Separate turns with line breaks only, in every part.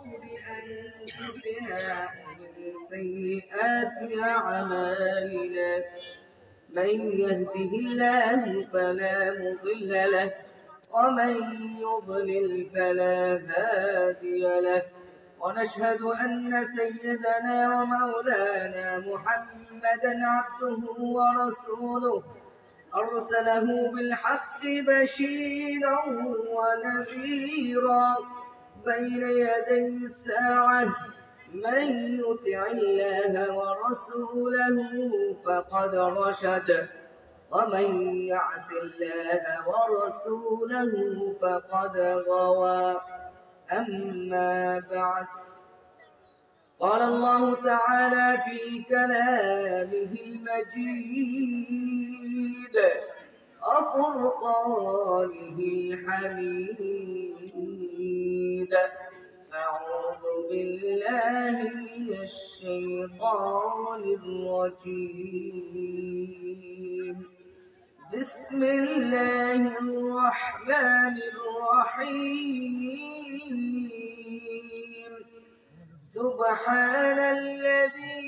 شرور أنفسنا ومن سيئات أعمالنا من يهده الله فلا مضل له ومن يضلل فلا هادي له ونشهد أن سيدنا ومولانا محمدا عبده ورسوله أرسله بالحق بشيرا ونذيرا بين يدي الساعة من يطع الله ورسوله فقد رشد ومن يعص الله ورسوله فقد غوى أما بعد قال الله تعالى في كلامه المجيد وفرقانه الحميد أعوذ بالله من الشيطان الرجيم بسم الله الرحمن الرحيم سبحان الذي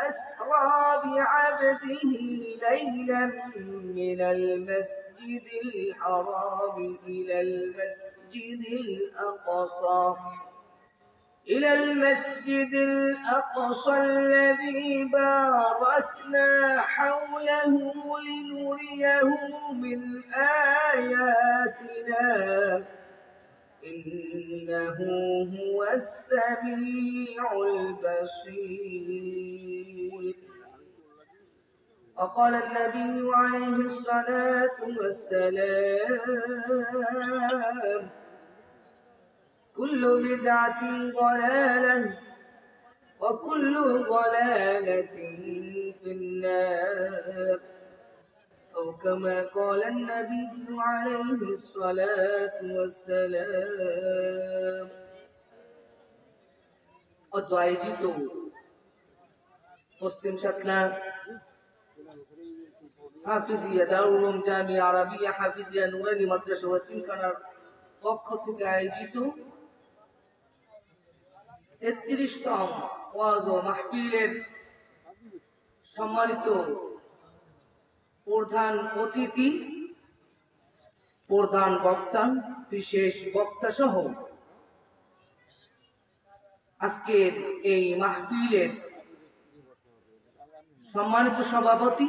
أسرى بعبده ليلا من المسجد الحرام إلى المسجد الأقصى الذي باركنا حوله لنريه من آياتنا إنه هو السميع البصير. وقال النبي عليه الصلاة والسلام كل بدعة ضلالة وكل ضلالة في النار أو كما قال النبي عليه الصلاة والسلام. অদ্বৈত পশ্চিম সাতলা হাফিজিয়া দারুল উলুম জামিয়া আরাবিয়া হাফিজিয়া নুরানি মাদ্রাসা ও তিনখানার পক্ষ থেকে আয়োজিত 33তম ওয়াজ ও মাহফিলের সম্মানিত প্রধান অতিথি, প্রধান বক্তা, বিশেষ বক্তা সহ আজকের এই মাহফিলের সম্মানিত সভাপতি,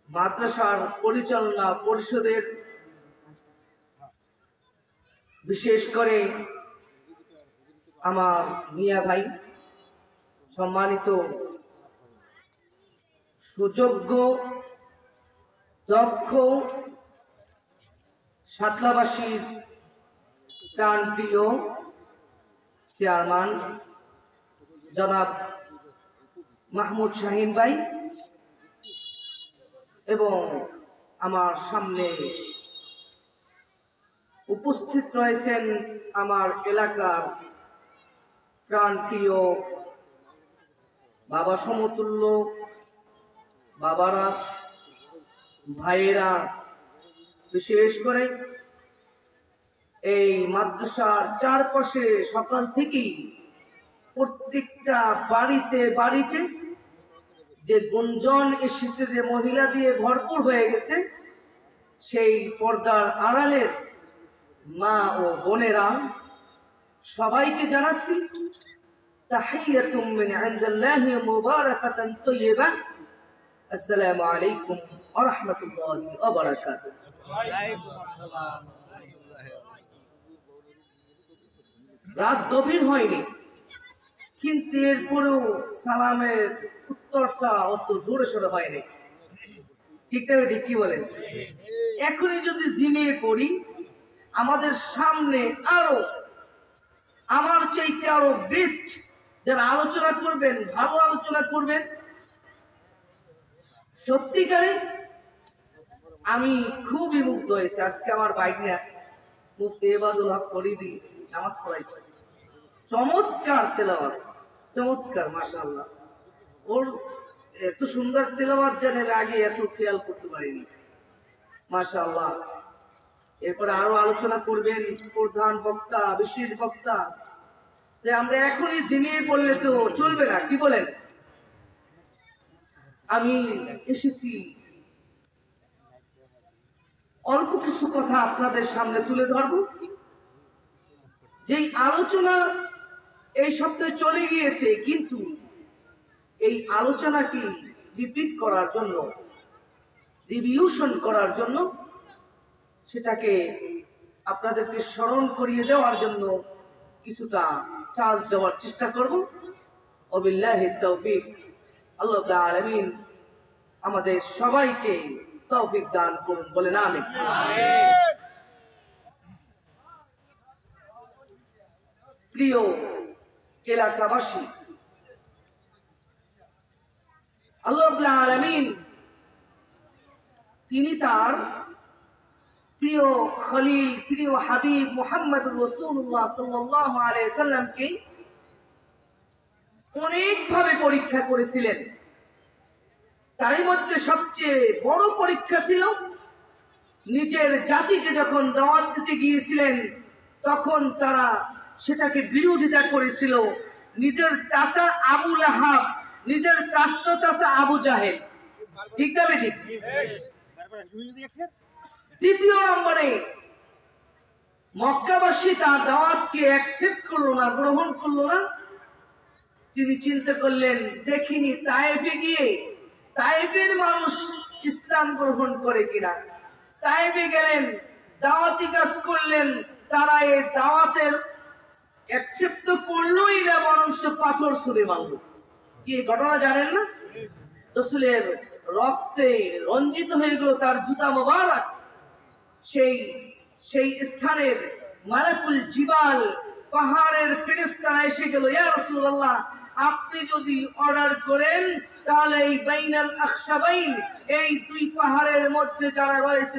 মাদ্রাসার পরিচালনা পরিষদের বিশেষ করে আমার মিয়া ভাই, সম্মানিত সুযোগ্য দক্ষ সাতলাবাসীর প্রাণপ্রিয় চেয়ারম্যান জনাব মাহমুদ শাহিন ভাই এবং আমার সামনে উপস্থিত রয়েছেন আমার এলাকার প্রাণপ্রিয় বাবা সমতুল্য বাবারা, ভাইয়েরা, বিশেষ করে এই মাদ্রাসার চারপাশে সকাল থেকেই প্রত্যেকটা বাড়িতে বাড়িতে যে গুঞ্জন এসেছে, যে মহিলা দিয়ে ভরপুর হয়ে গেছে, সেই পর্দার আড়ালের মা ও বোনেরা সবাইকে জানাচ্ছি তাহিয়াতুম মিন ইনদিল্লাহি মুবারাকাতান তাইয়্যিবা। আসসালামু আলাইকুম ওয়া রাহমাতুল্লাহি ওয়া বারাকাতুহু। রাত গভীর হয়নি, কিন্তু এরপরেও সালামের উত্তরটা অত জোরে সোরে হয়নি। ঠিক না? ঠিক কি বলেন? এখনই যদি ঝিমিয়ে পড়ি, আমাদের সামনে আরো আমার চাইতে আরো বেস্ট যারা আলোচনা করবেন, ভালো আলোচনা করবেন, সত্যিকারে আমি খুবই মুগ্ধ হয়েছি। আজকে আমার বাইকনা মুফতি ইবাদুল হক ফরিদি নামাজ পড়াইছে, চমৎকার তেলাওয়াত, চমৎকার, মাশাআল্লাহ। ওর এত সুন্দর তেলাওয়াত জানে আগে এত খেয়াল করতে পারিনি, মাশাআল্লাহ। এরপরে আরো আলোচনা করবেন প্রধান বক্তা, বিশেষ বক্তা। যে আমরা এখনই ঝিমিয়ে পড়লে তো চলবে না, কি বলেন? আমি এসেছি অল্প কিছু কথা আপনাদের সামনে তুলে ধরব। যেই আলোচনা এই সপ্তাহে চলে গিয়েছে, কিন্তু এই আলোচনাকে রিপিট করার জন্য, রিভিউশন করার জন্য, সেটাকে আপনাদেরকে স্মরণ করিয়ে দেওয়ার জন্য কিছুটা চার্জ দেওয়ার চেষ্টা করব। ওয়াবিল্লাহিত তাওফিক। আল্লাহ তাআলা আমিন আমাদের সবাইকে তৌফিক দান করুন, বলেন আমিন। প্রিয় এলাকাবাসী, আল্লাহ রাব্বুল আলামিন তিনি তার প্রিয় খলিল, প্রিয় হাবিব মুহাম্মদুর রাসূলুল্লাহ সাল্লাল্লাহু আলাইহি সাল্লামকে অনেকভাবে পরীক্ষা করেছিলেন। তার মধ্যে সবচেয়ে বড় পরীক্ষা ছিল নিজের জাতিকে যখন দাওয়াত দিতে গিয়েছিলেন, তখন তারা সেটাকে বিরোধিতা করেছিল। নিজের চাচা আবু লাহাব, নিজের চাচা চাচা আবু জাহেল, ঠিক না ঠিক? দ্বিতীয় নম্বরে মক্কাবাসী তার দাওয়াতকে অ্যাকসেপ্ট করলো না, গ্রহণ করলো না। তিনি চিন্তা করলেন, দেখিনি তায়েফে গিয়ে তায়েফের মানুষ ইসলাম গ্রহণ করে কিনা। তায়েফে গেলেন, দাওয়াতি কাজ করলেন, তারা এই দাওয়াতের অ্যাকসেপ্ট করলোই না, বরং পাথর ছুঁড়ে মারল। কি ঘটনা জানেন না? রাসূলের রক্তে রঞ্জিত হয়ে গেল তার জুতা মোবারক। সেই স্থানের মালাকুল জিবাল, পাহাড়ের ফেরেশতারা এসে গেল, ইয়া রাসূলুল্লাহ, আপনি যদি অর্ডার করেন তাহলে এই বাইনাল আখশাবাইন, এই দুই পাহাড়ের মধ্যে যারা রয়েছে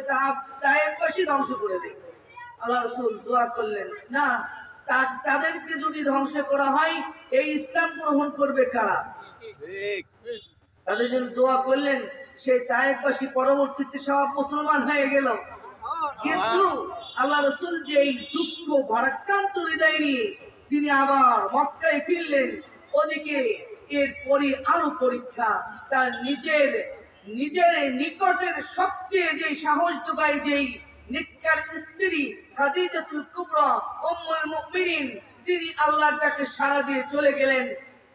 তায়েফবাসী ধ্বংস করে দেয়। আল্লাহ রাসূল দোয়া করলেন, না, তাদেরকে যদি ধ্বংস করা হয় এই ইসলাম গ্রহণ করবে কারা? তাদের জন্য দোয়া করলেন। সেই তায়েফবাসী পরবর্তীতে সব মুসলমান হয়ে গেল। কিন্তু আল্লাহ রাসূল যে এই দুঃখ ভারাক্রান্ত হৃদয় নিয়ে তিনি আবার মক্কায় ফিরলেন। ওদিকে এরপরে আরো পরীক্ষা, তার নিজের নিকটের সবচেয়ে যে সাহস যোগায়, যেই নিকার স্ত্রী খাদিজাতুল কুবরা উম্মুল মুমিনিন, তিনি আল্লাহর ডাকে সাড়া দিয়ে চলে গেলেন।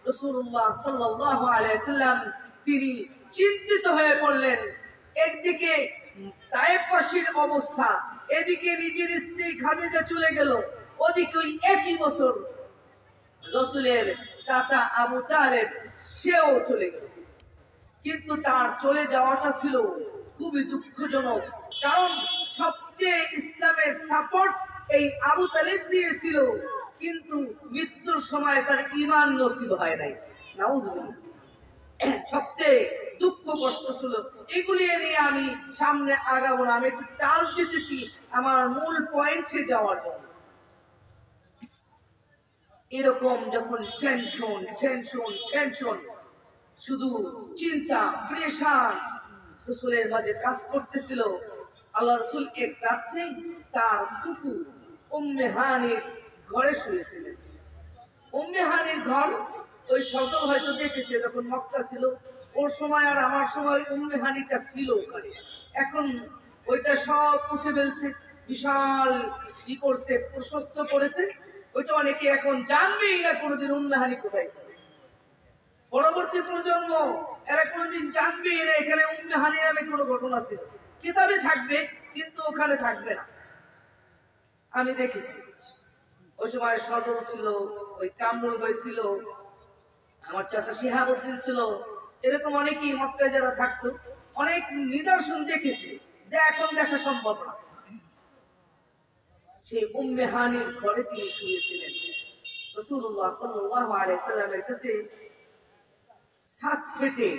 রাসূলুল্লাহ সাল্লাল্লাহু আলাইহি সাল্লাম তিনি চিন্তিত হয়ে পড়লেন। একদিকে তায়েফবাসীর অবস্থা, এদিকে নিজের স্ত্রী খাদিজা চলে গেল, ওদিকে ওই একই বছর রাসূলের চাচা আবু তালেব সেও চলে গেল। কিন্তু তার চলে যাওয়াটা ছিল খুবই দুঃখজনক, কারণ সবচেয়ে ইসলামের সাপোর্ট এই আবু তালেব দিয়েছিল, কিন্তু মৃত্যুর সময় তার ঈমান নসিব হয় নাই। নাউযুবিল্লাহ। সবচেয়ে দুঃখ কষ্ট ছিল। এগুলি নিয়ে আমি সামনে আগাবো না, আমি একটু টাচ দিতেছি আমার মূল পয়েন্টে যাওয়ার জন্য। এরকম যখন টেনশন, শুধু চিন্তা, প্রেশার রাসূলের মাঝে কাজ করতেছিল, আল্লাহ রাসূল এক রাতে তার ফুফু উম্মে হানির ঘরে শুয়েছিলেন। উম্মে হানির ঘর ওই সকল হয়তো দেখেছে, যখন মক্কা ছিল ওর সময় আর আমার সময় উম্মে হানিটা ছিল ওখানে। এখন ওইটা সব মুছে ফেলছে, বিশাল ই করছে, প্রশস্ত করেছে। ওইটা অনেকে এখন জানবেই না কোনোদিন উম্মে হানি কোথায় ছিল। পরবর্তী প্রজন্ম এরা কোনোদিন জানবেই না এখানে উম্মে হানি নামে কোনো ঘটনা ছিল। কিতাবে থাকবে কিন্তু ওখানে থাকবে না। আমি দেখেছি ওই সময় সদল ছিল, ওই কামরুল ভাই ছিল, আমার চাচা শিহাবুদ্দিন ছিল, এরকম অনেকেই মক্কায় যারা থাকতো, অনেক নিদর্শন দেখেছি যা এখন দেখা সম্ভব না। সেই উম্মে হানির ঘরে তিনি শুয়েছিলেন। রাসূলুল্লাহ সাল্লাল্লাহু আলাইহি সাল্লামের কাছে সাত পেটে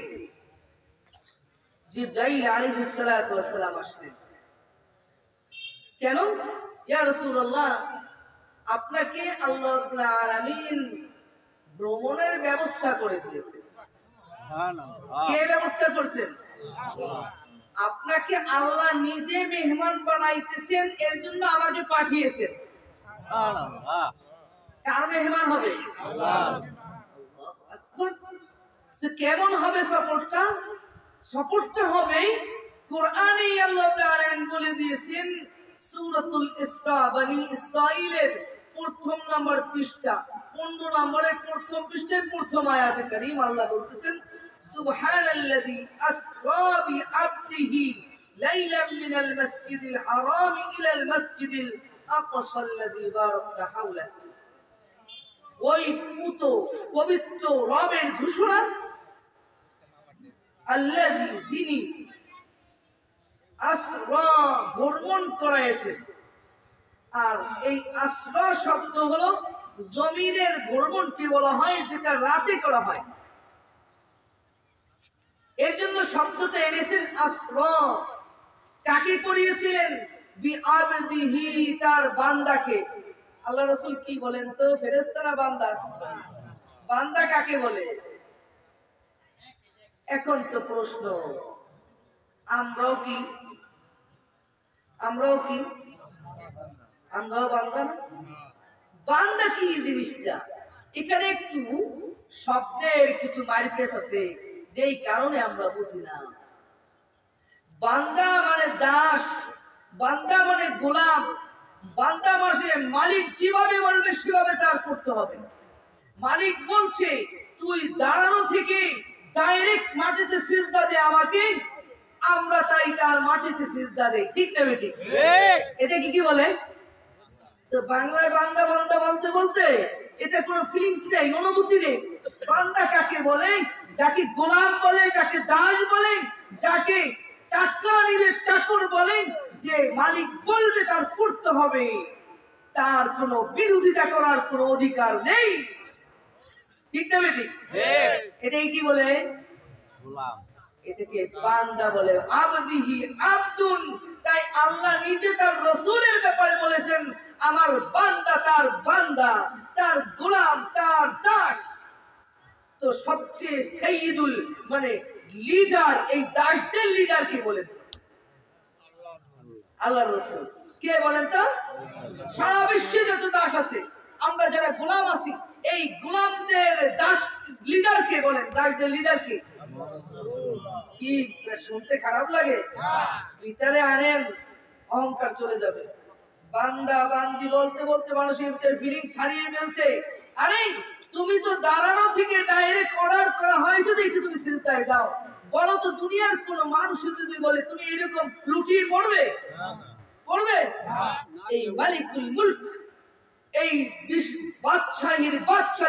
জিবরাইল আলাইহিস সালাতু ওয়াস সালাম আসলেন। কেন? ইয়া রাসূলুল্লাহ, আপনাকে আল্লাহ রাব্বুল আলামিন ভ্রমণের ব্যবস্থা করে দিয়েছেন। কে ব্যবস্থা করছেন? আপনাকে আল্লাহ নিজে মেহমান বানাইতেছেন, এর জন্য আমাকে পাঠিয়েছেন। কার মেহমান হবে? তো কেমন হবে সফরটা? সফরটা হবে কোরআনে আল্লাহ তাআলা বলে দিয়েছেন সূরাতুল ইসরা, বনি ইসরাঈলের প্রথম নম্বর পৃষ্ঠা 15 নম্বরের প্রথম পৃষ্ঠায় প্রথম আয়াতে কারীম আল্লাহ বলতেছেন সুবহানাল্লাযী আসরা বিআবদিহি লাইলাম মিনাল মাসজিদিল হারাম ইলাল মাসজিদিল আকসাল্লাযী বারাকনা হাওলাহু। ওই পবিত্র রবের ঘোষণা, আল্লাযী, যিনি আসরা ভ্রমণ করাইছেন। আর এই আসরা শব্দ হলো জমিনের ভ্রমণকে বলা হয়, যেটা রাতে করা হয়। এর জন্য শব্দটা এনেছেন আসরা। কাকে করিয়েছিলেন? বিআবদিহি, তার বান্দাকে। আল্লাহ রাসূল কি বলেন তো? ফেরেশতা না বান্দা? বান্দা কাকে বলে? এখন তো প্রশ্ন, আমরাও কি আমরাও বান্দা? বান্দা কি জিনিসটা? এখানে একটু শব্দের কিছু মারপেস আছে, যেই কারণে আমরা বুঝি না। বান্দা মানে দাস, বান্দা মানে গোলাম, বান্দা মানে মালিক যেভাবে বলবে সেভাবে তার করতে হবে। মালিক বলছে তুই দাঁড়ানো থেকে ডাইরেক্ট মাটিতে সিজদা দে আমাকে, আমরা তাই তার মাটিতে সিজদা দেই। ঠিক না বেটি? এটা কি বলে? তো বাংলায় বান্দা বান্দা বলতে বলতে এটা কোনো ফিলিংস নেই, অনুভূতি নেই। বান্দা কাকে বলে? যাকে গোলাম বলে, যাকে দাস বলে, যাকে চাকর বলে, যে মালিক বলবে তার করতে হবে, তার কোনো বিরোধিতা করার কোনো অধিকার নেই। ঠিক না বেটি? এটাই কি বলে? গোলাম। এটাকে বান্দা বলে। আবদিহি আবদুন। তাই আল্লাহ নিজে তার রাসূলের ব্যাপারে বলেছেন আমার বান্দা, তার বান্দা, তার গোলাম, তার দাস। তো সবচেয়ে সাইয়্যিদুল মানে লিডার, এই দাসদের লিডার কে বলেন? আল্লাহ রাসূল। কে বলেন তো? সারা বিশ্বে যত দাস আছে, আমরা যারা গোলাম আছি, এই গোলামদের দাস লিডার কে বলেন? দাসদের লিডার কে? কি শুনতে খারাপ লাগে? ভিতরে আনেন, অহংকার চলে যাবে। বান্দা বান্দি বলতে বলতে মানুষের ভিতরে ফিলিংস হারিয়ে ফেলছে। আরে তুমি তো দাঁড়ানো থেকে ডাইরেক্ট অর্ডার করা হয়েছে দেখে তুমি সিজদায় দাও। বলো তো দুনিয়ার কোন মানুষ যদি বলে তুমি এরকম লুটিয়ে পড়বে? পড়বে? এই মালিকুল মুলক, এই বাদশাহীর বাদশা,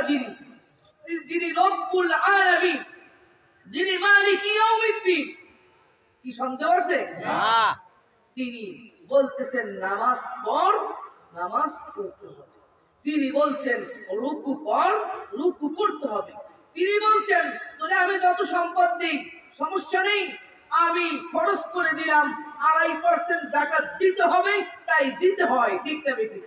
যিনি রব্বুল আলামিন, যিনি মালিক ইয়াউমিদ্দিন, কি সন্দেহ আছে? তিনি বলতেছেন নামাজ পড়, নামাজ পড়তে হবে। তিনি বলছেন রুকু কর, রুকু করতে হবে। তিনি বলছেন তোরে আমি যত সম্পদ দিই সমস্যা নেই, আমি খরচ করে দিলাম 2.5% যাকাত দিতে হবে, তাই দিতে হয়। ঠিক না বেটি?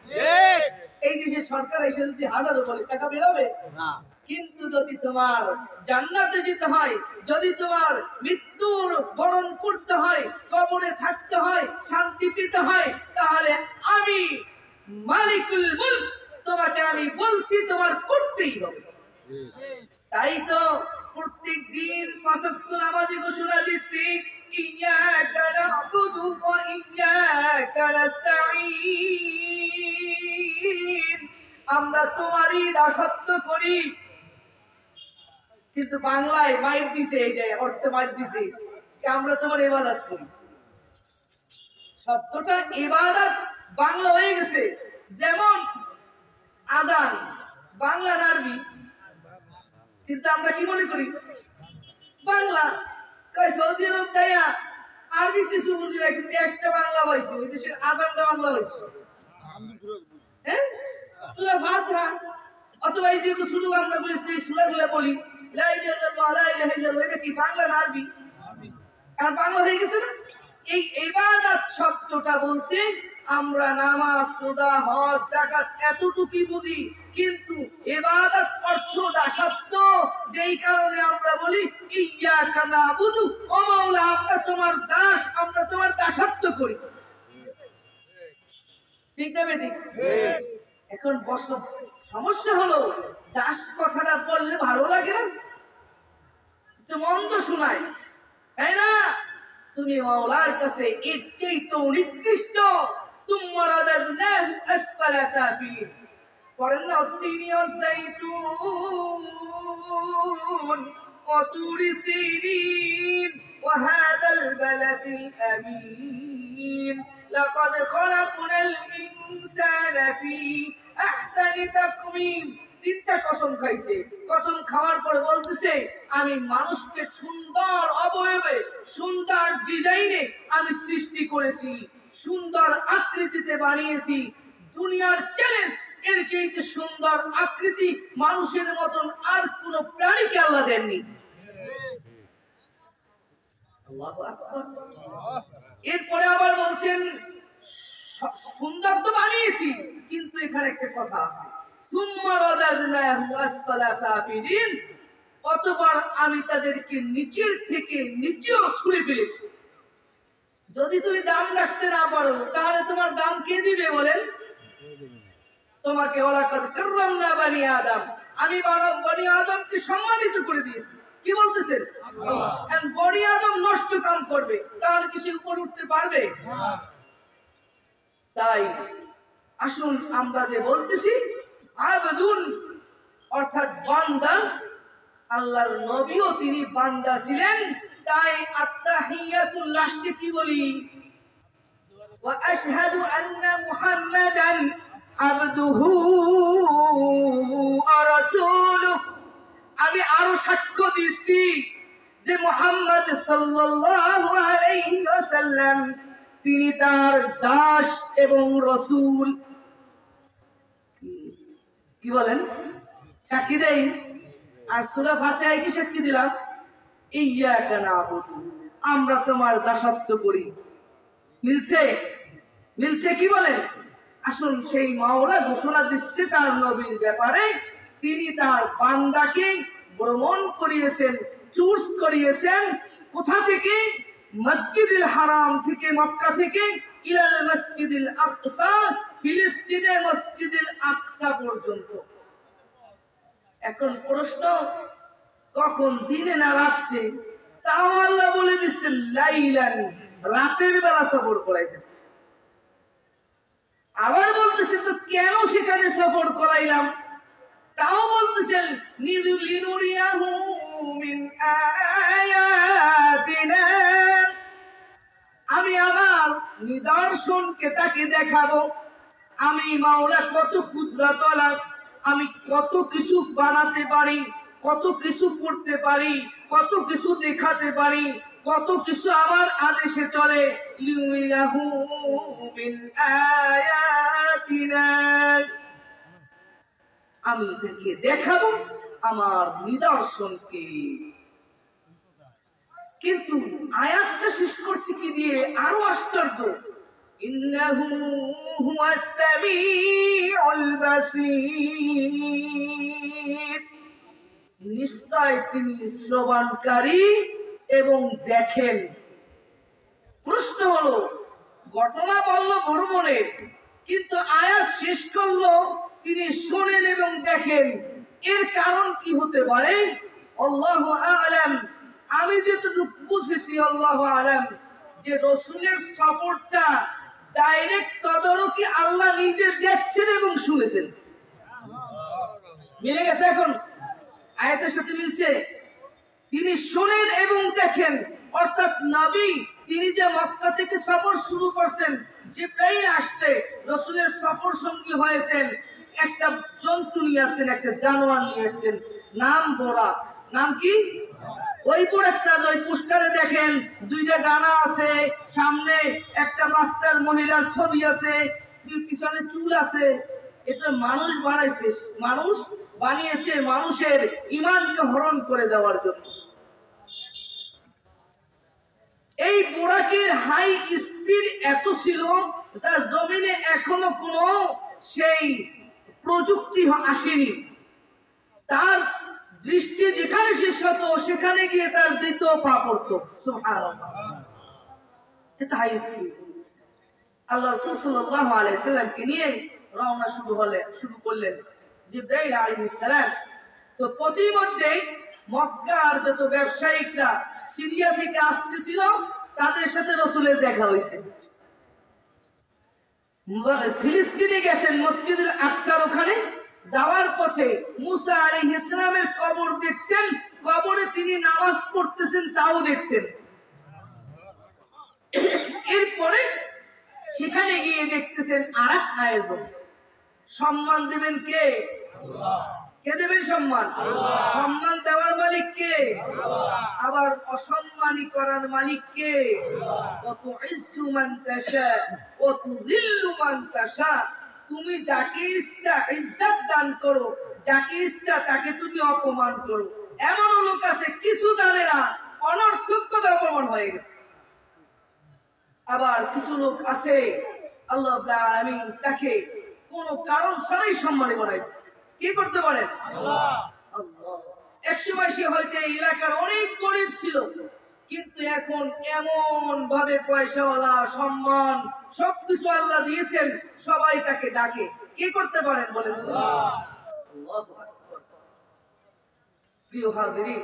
এই দেশে সরকার এসে যদি হাজারো বলে টাকা বেরোবে না। কিন্তু যদি তোমার জান্নাতে যেতে হয়, যদি তোমার মৃত্যুর বরণ করতে হয়, কবরে থাকতে হয়, শান্তি পেতে হয়, তাহলে আমি মালিকুল মুলক তোমাকে আমি বলছি তোমার করতেই হবে। তাই তো প্রত্যেক দিন 5 ওয়াক্ত নামাজে ঘোষণা দিচ্ছি ইয়্যাকা না'বুদু ওয়া ইয়্যাকা নাস্তাঈন। আমরা তোমারই দাসত্ব করি। কিন্তু বাংলায় মাইর দিছে, এই যে অর্থ মাইর দিছে আমরা তোমার ইবাদত করি। শব্দটা ইবাদত বাংলা হয়ে গেছে। যেমন আজান বাংলার আরবি, কিন্তু আমরা কি মনে করি বাংলা। সৌদি আরব যাইয়া আরবি কিছু বুঝি না, কিন্তু একটা বাংলা পাইছি, ওই দেশের আজানটা বাংলা পাইছি। হ্যাঁ, সূরা ফাতিহা অথবা এই যে শুধু আমরা বলি সূরাগুলো বলি লা ইলাহা ইল্লাল্লাহ লা ইলাহা ইল্লাল্লাহ, এটা কি বাংলা না আরবি? কারণ বাংলা হয়ে গেছে না। এই ইবাদত শব্দটা বলতে আমরা নামাজ রোজা হজ যাকাত এতটুকুই বুঝি, কিন্তু ইবাদত অর্থ দাসত্ব, যেই কারণে আমরা বলি ইয়্যাকা না'বুদু, ও মাওলা আমরা তোমার দাস, আমরা তোমার দাসত্ব করি। ঠিক না বেঠিক? এখন সমস্যা হলো দাস কথাটা বললে ভালো লাগে না, একটু মন্দ শোনায়, তাই না? তুমি মাওলার কাছে এর চাইতে নিকৃষ্ট। সুম্মা রাদাদনাহু আসফালা সাফিলিন, পড়েন না তিনি যাইতুন ওয়া তুরি সিনিন ওয়া হাযাল বালাদিল আমিন লাকাদ খলাকনাল ইনসানা ফি আহসানি তাকওয়িম। তিনটা কসম খাইছে, কসম খাওয়ার পর বলতেছে আমি মানুষকে সুন্দর অবয়বে সুন্দর ডিজাইনে আমি সৃষ্টি করেছি, সুন্দর আকৃতিতে বানিয়েছি। দুনিয়ার চ্যালেঞ্জ, এর চেয়ে সুন্দর আকৃতি মানুষের মতন আর কোন প্রাণীকে আল্লাহ দেননি। আল্লাহু আকবার। এরপরে আবার বলছেন সুন্দর তো বানিয়েছি, কিন্তু এখানে একটা কথা আছে, সুম্মা রাদাদনাহু আসফালা সাফিলিন, অতঃপর আমি তাদেরকে নিচের থেকে নিচেও ছুঁড়ে ফেলেছি। যদি তুমি দাম রাখতে না পারো তাহলে তোমার দাম কে দিবে বলেন? তোমাকে ওয়ালাকাদ কাররামনা বানি আদম, আমি বনি আদমকে সম্মানিত করে দিয়েছি। কি বলতেছেন? আল্লাহ। এন্ড বনি আদম নষ্ট কাম করবে, তাহলে কি সে উপরে উঠতে পারবে? তাই আসুন আমরা যে বলতেছি আবদুন অর্থাৎ বান্দা, আল্লাহর নবীও তিনি বান্দা ছিলেন। তাই আত্তাহিয়াতুল লাস্টে কি বলি? ওয়া আশহাদু আন্না মুহাম্মাদান আবদুহু ওয়া রাসূলুহু, আমি আরো সাক্ষ্য দিচ্ছি যে মুহাম্মদ সাল্লাল্লাহু আলাইহি ওয়াসাল্লাম তিনি তার দাস এবং রাসূল। কি বলেন? সাক্ষী দেই। আর সূরা ফাতিহায় কি সাক্ষী দিলাম? ইয়্যাকা না'বুদু, আমরা তোমার দাসত্ব করি। মিলছে? মিলছে কি বলেন? আসুন সেই মাওলা ঘোষণা দিচ্ছে তার নবীর ব্যাপারে, তিনি তার বান্দাকে ভ্রমণ করিয়েছেন, চুজ করিয়েছেন। কোথা থেকে? মসজিদুল হারাম থেকে, মক্কা থেকে ইলাল মসজিদুল আকসা, ফিলিস্তিনের মসজিদুল আকসা পর্যন্ত। এখন প্রশ্ন, কখন, দিনে না রাতে? তাও আল্লাহ বলে দিচ্ছেন লাইলান, রাতের বেলা সফর করাইছেন। আবার বলতেছেন তো কেন সেখানে সফর করাইলাম? তাও বলতেছেন লিনুরিয়াহু মিন আয়াতিনা, আমি আমার নিদর্শনকে তাকে দেখাবো। আমি মাওলা কত কুদরতওয়ালা, আমি কত কিছু বানাতে পারি, কত কিছু করতে পারি, কত কিছু দেখাতে পারি, কত কিছু আমার আদেশে চলে। লিনুরিয়াহু মিন আয়াতিনা, আমি তাকে দেখাবো আমার নিদর্শনকে। কিন্তু আয়াতটা শেষ করছে কি দিয়ে? আরো আশ্চর্য, ইন্নাহু হুয়াস সামিউল বাসীর, নিশ্চয় তিনি শ্রবণকারী এবং দেখেন। প্রশ্ন হলো, ঘটনা বললো ভ্রমণের, কিন্তু আয়াত শেষ করলো তিনি শোনেন এবং দেখেন। এর কারণ কি হতে পারে? আল্লাহু আ'লাম। আমি যতটুকু বুঝেছি আল্লাহু আ'লাম, যে রাসূলের সফরটা ডাইরেক্ট তদারকি আল্লাহ নিজে দেখছেন এবং শুনেছেন। মিলে গেছে? এখন আয়াতের সাথে মিলছে, তিনি শোনেন এবং দেখেন। অর্থাৎ নবী তিনি যে মক্কা থেকে সফর শুরু করছেন, জিবরাইল আসছে, রাসূলের সফর সঙ্গী হয়েছেন, একটা জন্তু নিয়ে আসছেন, একটা জানোয়ার নিয়ে আসছেন, নাম বোরাক। নাম কি? ওই বোরাকটা ওই পুস্টারে দেখেন দুইটা ডানা আছে, সামনে একটা বাচ্চার মহিলার ছবি আছে, পিছনে চুল আছে। এটা মানুষ বানাইছে, মানুষ বানিয়েছে মানুষের ঈমানকে হরণ করে দেওয়ার জন্য। এই বোরাকের হাই স্পিড এত ছিল তার জমিনে এখনো কোনো সেই প্রযুক্তি আসেনি। তার দৃষ্টি যেখানে শেষ হতো সেখানে গিয়ে তার দ্বিতীয় পা পড়তো। সুবহানাল্লাহ, এটা হাই স্পিড। আল্লাহ রাসূল সাল্লাল্লাহু আলাইহি সাল্লামকে নিয়ে রওনা শুরু করলেন জিবরাইল আলাইহিস সালাম। তো প্রতিমধ্যে মক্কার যত ব্যবসায়িকরা সিরিয়া থেকে আসতেছিল তাদের সাথে রাসূলের দেখা হয়েছে। ফিলিস্তিনে গেছেন, মসজিদুল আকসার ওখানে যাওয়ার পথে মুসা আলাইহিস সালামের কবর দেখছেন, কবরে তিনি নামাজ পড়তেছেন তাও দেখছেন। এরপরে সেখানে গিয়ে দেখতেছেন আরেক আয়োজন। সম্মান দিবেন কে? আল্লাহ। কে দেবেন সম্মান? আল্লাহ। সম্মান দেওয়ার মালিক কে? আল্লাহ। আবার অসম্মানী করার মালিক কে? আল্লাহ। ওয়া তুইজ্জু মান তাশা ওয়া তুযিল্লু মান তাশা। তুমি যাকে ইচ্ছা ইজ্জত দান করো, যাকে ইচ্ছা তাকে তুমি অপমান করো। এমন লোক আছে কিছু জানে না, অনর্থকভাবে অপমান হয়ে গেছে। আবার কিছু লোক আছে আল্লাহ রাব্বুল আলামিন তাকে কোনো কারণ ছাড়াই সম্মানী বানাইছে। কি করতে পারেন? আল্লাহ। আল্লাহ। একসময় সে হয়তো এই এলাকার অনেক গরিব ছিল, কিন্তু এখন এমন ভাবে পয়সাওয়ালা, সম্মান সবকিছু আল্লাহ দিয়েছেন, সবাই তাকে ডাকে। কি করতে পারেন বলেন? আল্লাহ। আল্লাহু আকবার। প্রিয় হাজিরিন,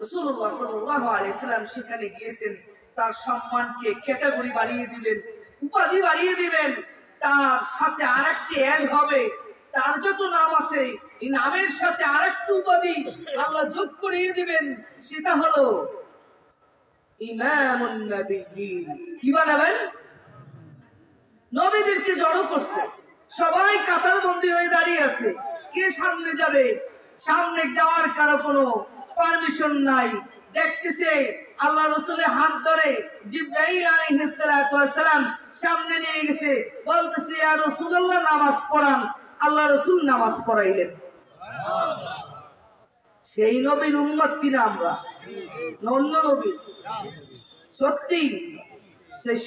রাসূলুল্লাহ সাল্লাল্লাহু আলাইহি সাল্লাম সেখানে গিয়েছেন, তার সম্মানকে ক্যাটাগরি বাড়িয়ে দিবেন, উপাধি বাড়িয়ে দিবেন। তার সাথে আরেকটি এড হবে, তার যত নাম আছে এই নামের সাথে আরেকটি উপাধি আল্লাহ যোগ করিয়ে দিবেন, সেটা হলো ইমামুন নবিয়্যিন। কি বানাবেন? নবীদেরকে জড়ো করছে, সবাই কাতারবন্দি হয়ে দাঁড়িয়ে আছে। কে সামনে যাবে? সামনে যাওয়ার কারো কোনো পারমিশন নাই। দেখতেছে আল্লাহ রাসূলের হাত ধরে জিবরাইল আলাইহিস সালাতু ওয়াস সালাম সামনে নিয়ে গেছে, বলতেছে ইয়া রাসূলুল্লাহ নামাজ পড়ান। আল্লাহ রাসূল নামাজ পড়াইলেন। সুবহানাল্লাহ। সেই নবীর উম্মত কিনা আমরা? অন্য নবী? সত্যি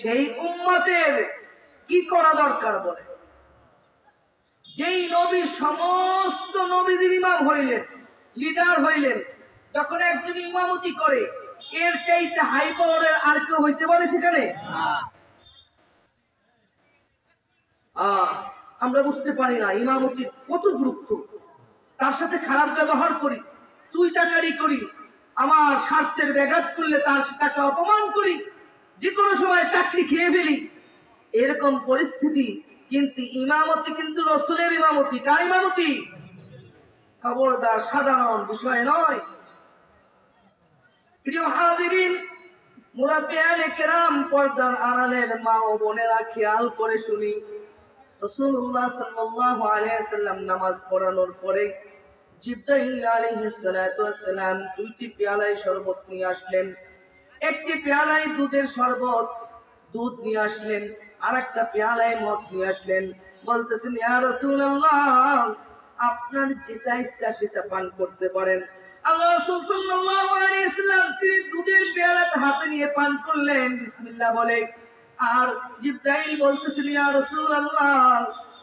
সেই উম্মতের কি করা দরকার বলে? যেই নবী সমস্ত নবীদের ইমাম হইলেন, লিডার হইলেন, যখন একজন ইমামতি করে এর চাইতে হাই পাওয়ারের আর কেউ হইতে পারে সেখানে? আমরা বুঝতে পারি না ইমামতির কত গুরুত্ব। তার সাথে খারাপ ব্যবহার করি, তুই তাকারি করি, আমার স্বার্থের ব্যাঘাত করলে তাকে অপমান করি, যে কোনো সময় চাকরি খেয়ে ফেলি, এরকম পরিস্থিতি। কিন্তু ইমামতি কিন্তু রাসূলের ইমামতি। কার ইমামতি? খবরদার, সাধারণ বিষয় নয়। প্রিয় হাজিরিন, মুরাব্বিয়ানে কেরাম, পর্দার আড়ালের মা ও বোনেরা, খেয়াল করে শুনি। রাসূলুল্লাহ সাল্লাল্লাহু আলাইহি সাল্লাম নামাজ পড়ানোর পরে জিবরাইল আলাইহিস সালাতু ওয়াস সালাম দুইটি পেয়ালায় শরবত নিয়ে আসলেন। একটি পেয়ালায় দুধের শরবত, দুধ নিয়ে আসলেন, আরেকটা পেয়ালায় মদ নিয়ে আসলেন। বলতেছেন ইয়া রাসূলুল্লাহ, আপনার যেটা ইচ্ছা সেটা পান করতে পারেন। আল্লাহ রাসূল সাল্লাল্লাহু আলাইহি ওয়াসাল্লাম তিনি দুধের পেয়ালাটা হাতে নিয়ে পান করলেন বিসমিল্লাহ বলে। আর জিবরাইল বলতেছেন ইয়া রাসূলুল্লাহ,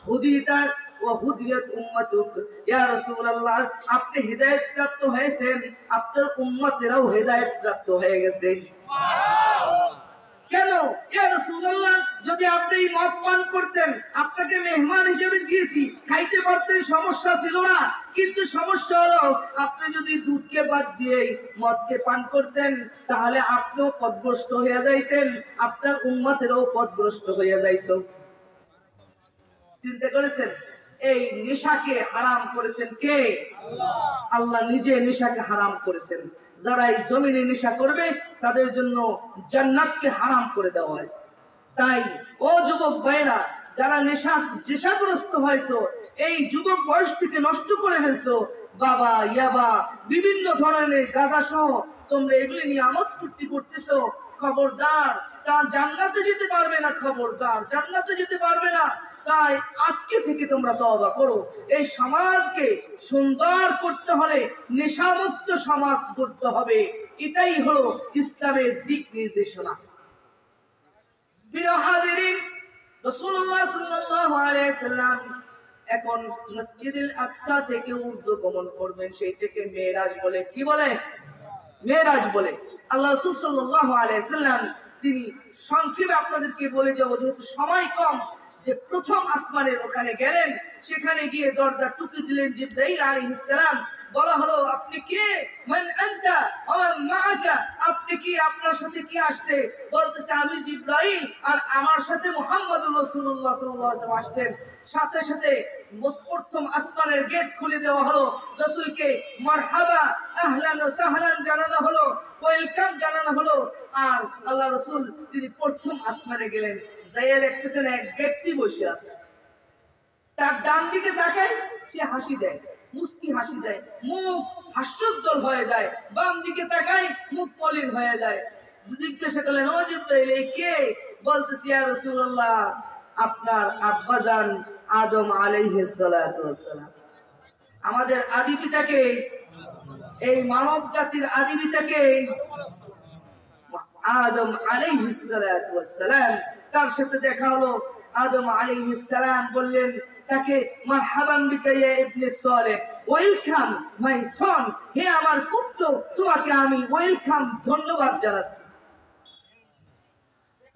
হুদিতা ওয়া হুদিয়াত উম্মাতুক। ইয়া রাসূলুল্লাহ, আপনি হিদায়াত প্রাপ্ত হয়েছেন, আপনার উম্মতেরাও হিদায়াত প্রাপ্ত হয়ে গেছে। সুবহানাল্লাহ। কেন? ইয়া রাসূলুল্লাহ, যদি আপনি মদ পান করতেন, আপনাকে মেহমান হিসেবে দিয়েছি, খাইতে পারতেন, সমস্যা ছিল না। কিন্তু সমস্যা হলো আপনি যদি দুধকে বাদ দিয়ে মদকে পান করতেন, তাহলে আপনিও পথভ্রষ্ট হয়ে যাইতেন, আপনার উম্মতেরও পথভ্রষ্ট হয়ে যাইত। চিন্তা করেছেন? এই নেশাকে হারাম করেছেন কে? আল্লাহ। আল্লাহ নিজে নেশাকে হারাম করেছেন। যারা এই জমিনে নেশা করবে তাদের জন্য জান্নাতকে হারাম করে দেওয়া হয়েছে। তাই ও যুবক ভাইরা, যারা নেশাগ্রস্ত হয়েছো, এই যুবক বয়স থেকে নষ্ট করে ফেলছো, বাবা, ইয়াবা, বিভিন্ন ধরনের গাঁজা সহ তোমরা এগুলি নিয়ে আমোদ ফুর্তি করতেছো, খবরদার, তার জান্নাতে যেতে পারবে না। খবরদার, জান্নাতে যেতে পারবে না। তাই আজকে থেকে তোমরা তওবা করো। এই সমাজকে সুন্দর করতে হলে নেশামুক্ত সমাজ করতে হবে। এটাই হলো ইসলামের দিক নির্দেশনা। প্রিয় হাজিরিন, রাসূলুল্লাহ সাল্লাল্লাহু আলাইহি সাল্লাম এখন মসজিদুল আকসা থেকে ঊর্ধ্বগমন করবেন, সেইটাকে মেরাজ বলে। কি বলে? মেরাজ বলে। আল্লাহ রাসূল সাল্লাল্লাহু আলাইহি সাল্লাম তিনি সংক্ষেপে আপনাদেরকে বলে যাব, যেহেতু সময় কম, যে প্রথম আসমানের ওখানে গেলেন, সেখানে গিয়ে দরজা টুকি দিলেন জিবরাইল আলাইহিস সালাম। বলা হলো, আপনি কে? মান আনতা ওয়া মান মাআকা, আপনি কি, আপনার সাথে কি আসছে? বলতেছে, আমি জিবরাইল, আর আমার সাথে মুহাম্মদুর রাসূলুল্লাহ সাল্লাল্লাহু আলাইহি ওয়াসাল্লাম আসছেন। সাথে সাথে প্রথম আসমানের গেট খুলে দেওয়া হলো, রাসূলকে মারহাবা আহলান ওয়া সাহলান জানানো হলো, ওয়েলকাম জানানো হলো। আর আল্লাহ রাসূল তিনি প্রথম আসমানে গেলেন, যাইয়া দেখতেছেন এক ব্যক্তি বসে আছে। তার ডান দিকে তাকায়, সে হাসি দেয়, মুস্কি হাসি দেয়, মুখ হাস্যোজ্জ্বল হয়ে যায়। বাম দিকে তাকায়, মুখ মলিন হয়ে যায়। জিজ্ঞাসা করলেন, ও জিবরাইল, এই কে? বলতেছি, ইয়া রাসূলুল্লাহ, আপনার আব্বাজান আদম আলাইহিস সালাতু ওয়াস সালাম। আমাদের আদি পিতাকে, এই মানব জাতির আদি পিতাকে আদম আলাইহিস সালাতু ওয়াস সালাম, তার সাথে দেখা হলো। আদম আলাইহিস সালাম বললেন তাকে, মারহাবান বিকা ইয়া ইবনে সালেহ, ওয়েলকাম মাই সন, হে আমার পুত্র, তোমাকে আমি ওয়েলকাম, ধন্যবাদ জানাচ্ছি।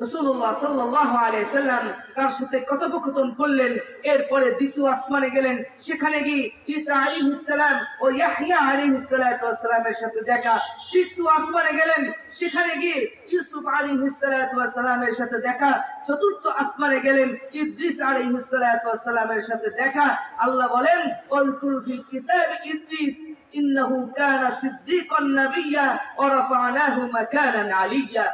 রাসূলুল্লাহ সাল্লাল্লাহু আলাইহি সাল্লাম তার সাথে কথোপকথন করলেন। এরপরে দ্বিতীয় আসমানে গেলেন, সেখানে গিয়ে ঈসা আলাইহিস সালাম ও ইয়াহইয়া আলাইহিস সালাতু ওয়াস সালামের সাথে দেখা। তৃতীয় আসমানে গেলেন, সেখানে গিয়ে ইউসুফ আলাইহিস সালাতু ওয়াস সালামের সাথে দেখা। চতুর্থ আসমানে গেলেন, ইদ্রিস আলাইহিস সালাতু ওয়াস সালামের সাথে দেখা। আল্লাহ বলেন, ওয়াজকুর ফিল কিতাবি ইদ্রিস ইন্নাহু কানা সিদ্দীকান নাবিয়্যা ওয়া রাফা'নাহু মাকানান আলিয়্যা।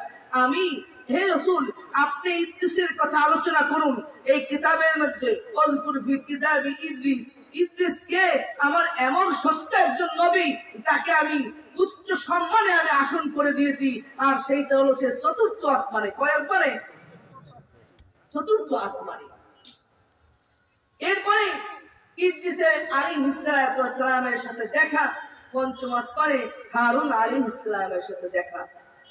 আমি, হে রাসূল, আপনি ইদ্রিসের কথা আলোচনা করুন এই কিতাবের মধ্যে। ওয়াজকুর ফিল কিতাবি ইদ্রিস, ইদ্রিস কে? আমার এমন সত্য একজন নবী, যাকে আমি উচ্চ সম্মানে আমি আসন করে দিয়েছি, আর সেইটা হলো সে চতুর্থ আসমানে। কয় আসমানে? চতুর্থ আসমানে। এরপরে ইদ্রিস আলাইহিস সালাতু ওয়াস সালামের সাথে দেখা। পঞ্চম আসমানে হারুন আলাইহিস সালামের সাথে দেখা।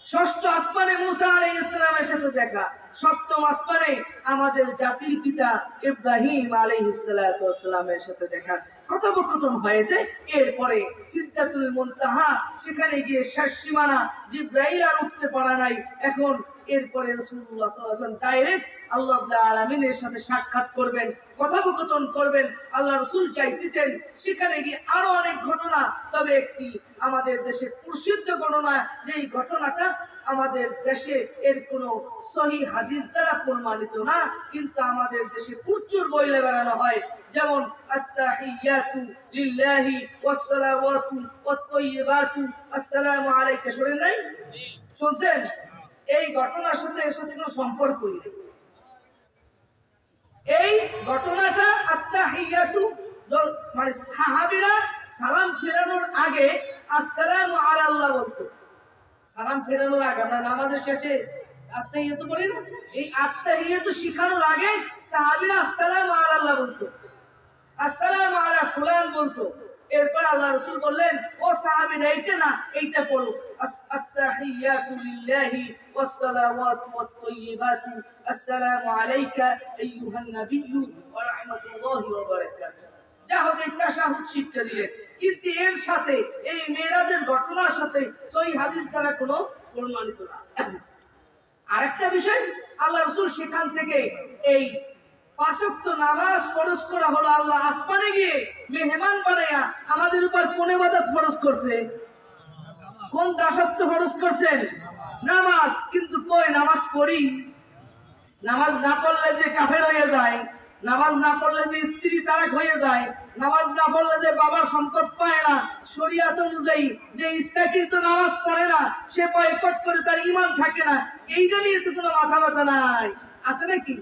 ষষ্ঠ আসমানে মুসা আলাইহিস সালামের সাথে দেখা। সপ্তম আসমানে আমাদের জাতির পিতা ইব্রাহিম আলাইহিস সালাতু ওয়াস সালামের সাথে দেখা। কথোপকথন হয়েছে। এরপরে সিদরাতুল মুনতাহা, সেখানে গিয়ে শেষ সীমানা, জিবরাইল আর উঠতে পারা নাই। এখন এরপরে রাসূলুল্লাহ সাল্লাল্লাহু আলাইহি ওয়াসাল্লাম ডাইরেক্ট আল্লাহ রাব্বুল আলামিনের সাথে সাক্ষাৎ করবেন, কথোপকথন করবেন। আল্লাহ রাসূল চাইতেছেন সেখানে গিয়ে আরো অনেক ঘটনা, তবে একটি আমাদের দেশের প্রসিদ্ধ ঘটনা, যেই ঘটনাটা আমাদের দেশে এর কোনো সহিহ হাদিস দ্বারা প্রমাণিত না, কিন্তু আমাদের দেশে প্রচুর বইলে বেড়ানো হয়। যেমন আত্তাহিয়াতু লিল্লাহি ওয়াস সালাওয়াতু ওয়াত তাইয়্যিবাতু আসসালামু আলাইকা, শুনেন নাই? শুনছেন? এই ঘটনার সাথে এর সাথে কোনো সম্পর্কই নেই। এই ঘটনাটা আত্তাহিয়াতু, মানে সাহাবীরা সালাম ফেরানোর আগে আসসালামু আলাল্লাহ বলতো। সালাম ফেরানোর আগে আমরা নামাজের শেষে আত্তাহিয়াতু বলি না, এই আত্তাহিয়াতু শিখানোর আগে সাহাবীরা আসসালামু আলাল্লাহ বলতো, আসসালামু আলা ফুলান বলতো। এরপর আল্লাহ রাসূল বললেন, ও সাহাবীরা, এইটা না, এইটা পড়ো, আত্তাহিয়াতু লিল্লাহি ওয়াস সালাওয়াতু ওয়াত তাইয়্যিবাতু আসসালামু আলাইকা আইয়ুহান নাবিয়্যু ওয়া রাহমাতুল্লাহি ওয়া বারাকাতুহু। যা হোক, এই তাশাহুদ শিক্ষা দিলেন, কিন্তু এর সাথে এই মেরাজের ঘটনার সাথে সহিহ হাদিস দ্বারা কোনো প্রমাণিত না। আরেকটা বিষয়, আল্লাহ রাসূল সেখান থেকে এই 5 ওয়াক্ত নামাজ ফরজ করা হলো। আল্লাহ আসমানে গিয়ে মেহমান বানায়া আমাদের উপর কোন ইবাদত ফরজ করছে? কোন দাসত্ব ফরজ করছেন? নামাজ। কিন্তু কই নামাজ পড়ি? নামাজ না পড়লে যে কাফের হয়ে যায়, নামাজ না পড়লে যে স্ত্রী তালাক হয়ে যায়, নামাজ না পড়লে যে বাবার সম্পদ পায় না, শরীয়ত অনুযায়ী যে ইচ্ছাকৃত নামাজ পড়ে না, সে বয়কট করে, তার ঈমান থাকে না, এইটা নিয়ে তো কোনো মাথা ব্যথা নাই, আছে নাকি?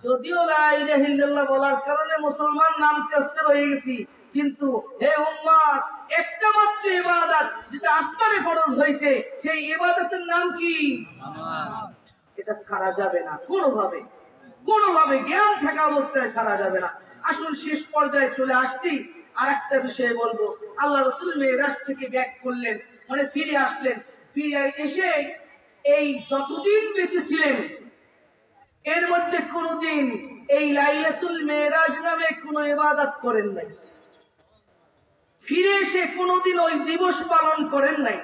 যদিও লা ইলাহা ইল্লাল্লাহ বলার কারণে মুসলমান নাম কষ্ট হয়ে গেছি, কিন্তু হে উম্মত, একটা মাত্র ইবাদত যেটা আসমানে ফরজ হয়েছে, সেই ইবাদতের নাম কি? নামাজ। এটা ছাড়া যাবে না কোনোভাবে, কোনোভাবে জ্ঞান থাকা অবস্থায় ছাড়া যাবে না। আসুন শেষ পর্যায়ে চলে আসছি। আরেকটা বিষয় বলবো, আল্লাহ রাসূল মেরাজ থেকে ব্যাক করলেন, মানে ফিরে আসলেন। ফিরে এসে এই যতদিন বেঁচে ছিলেন এর মধ্যে কোনোদিন এই লাইলাতুল মেরাজ নামে কোনো ইবাদত করেন নাই, ফিরে এসে কোনোদিন ওই দিবস পালন করেন নাই,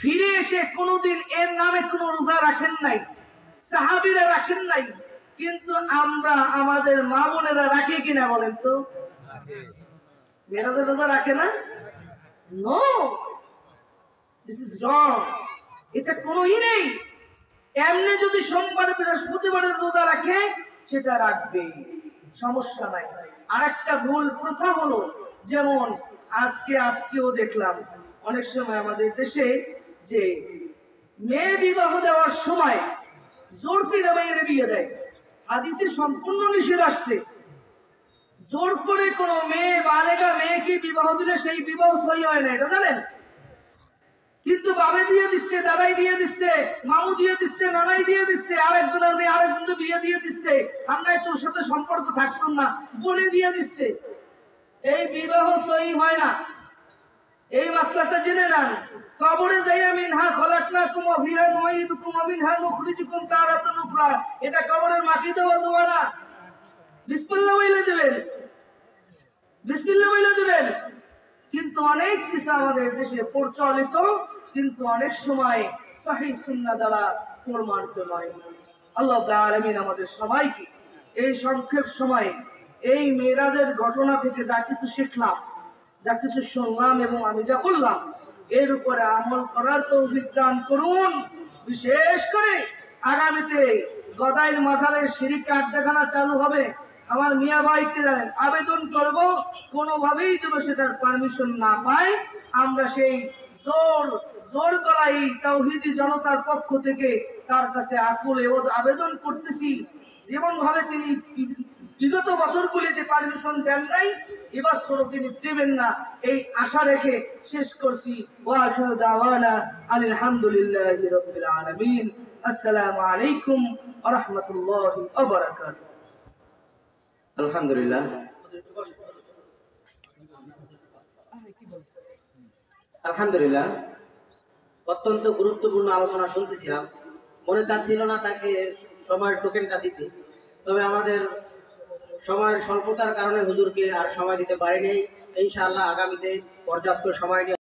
ফিরে এসে কোনোদিন এর নামে কোনো রোজা রাখেন নাই, সাহাবীরা রাখেন নাই। কিন্তু আমরা আমাদের মা বোনেরা রাখে কিনা বলেন তো? মেরাজের রোজা রাখে না? No, this is wrong. এটা কোনোই নেই। এমনি যদি সোমবার বৃহস্পতিবারের রোজা রাখে সেটা রাখবে, সমস্যা নাই। আর একটা ভুল প্রথা হলো, যেমন আজকেও দেখলাম অনেক সময় আমাদের দেশে যে মেয়ে বিবাহ দেওয়ার সময় জোর করে মেয়েরে বিয়ে দেয়। হাদিসে সম্পূর্ণ নিষেধ আসছে। জোর করে কোনো মেয়ে, বালেগা মেয়েকে বিবাহ দিলে সেই বিবাহ সহি হয় না, এটা জানেন? কিন্তু বাবে দিয়ে দিচ্ছে, দাদাই দিয়ে দিচ্ছে, মামু দিয়ে দিচ্ছে, নানাই দিয়ে দিচ্ছে, আরেকজনের মেয়ে আরেকজনকে বিয়ে দিয়ে দিচ্ছে, আমরা তোর সাথে সম্পর্ক থাকতাম না বলে দিয়ে দিচ্ছে। এই বিবাহ সহি হয় না। এই মাসলাটা জেনে নেন। কবরে যাইয়া মিনহা খলাকনাকুম ওয়া ফিহা নুঈদুকুম ওয়া মিনহা নুখরিজুকুম তারাতান উখরা, এটা কবরের মাটিতে দোয়া না। বিসমিল্লাহ বলে দেবেন, বিসমিল্লাহ বলে দেবেন। কিন্তু অনেক কিছু আমাদের দেশে প্রচলিত, কিন্তু অনেক সময় সহিহ সুন্নাহ দ্বারা প্রমাণিত নয়। আল্লাহ রাব্বুল আলামিন আমাদের সবাইকে এই সংক্ষেপ সময়ে এই মেরাজের ঘটনা থেকে যা কিছু শিখলাম, যা কিছু শুনলাম এবং আমি যা বললাম, এর উপরে আমল করার তৌফিক দান করুন। বিশেষ করে আগামীতে গদাইল মাজারের শিরিক আড্ডাখানা চালু হবে, আমার মিয়া ভাইকে জানেন আবেদন করব কোনোভাবেই যেন সেটার পারমিশন না পায়। আমরা সেই জোর গলায় তাওহীদি জনতার পক্ষ থেকে তার কাছে আকুল আবেদন করতেছি, যেমন ভাবে তিনি বিগত বছরগুলিতে পারমিশন দেন নাই, এবার তিনি দেবেন না, এই আশা রেখে শেষ করছি। ওয়া আখিরু দাওয়ানা আলহামদুলিল্লাহি রাব্বিল আলামিন। আসসালামু আলাইকুম ওয়া রাহমাতুল্লাহি ওয়া বারাকাতুহু।
আলহামদুলিল্লাহ, আলহামদুলিল্লাহ, অত্যন্ত গুরুত্বপূর্ণ আলোচনা শুনতেছিলাম। মনে চাচ্ছিল না তাকে সময়ের টোকেনটা দিতে, তবে আমাদের সময়ের স্বল্পতার কারণে হুজুরকে আর সময় দিতে পারিনি। ইনশাআল্লাহ আগামীতে পর্যাপ্ত সময় নিয়ে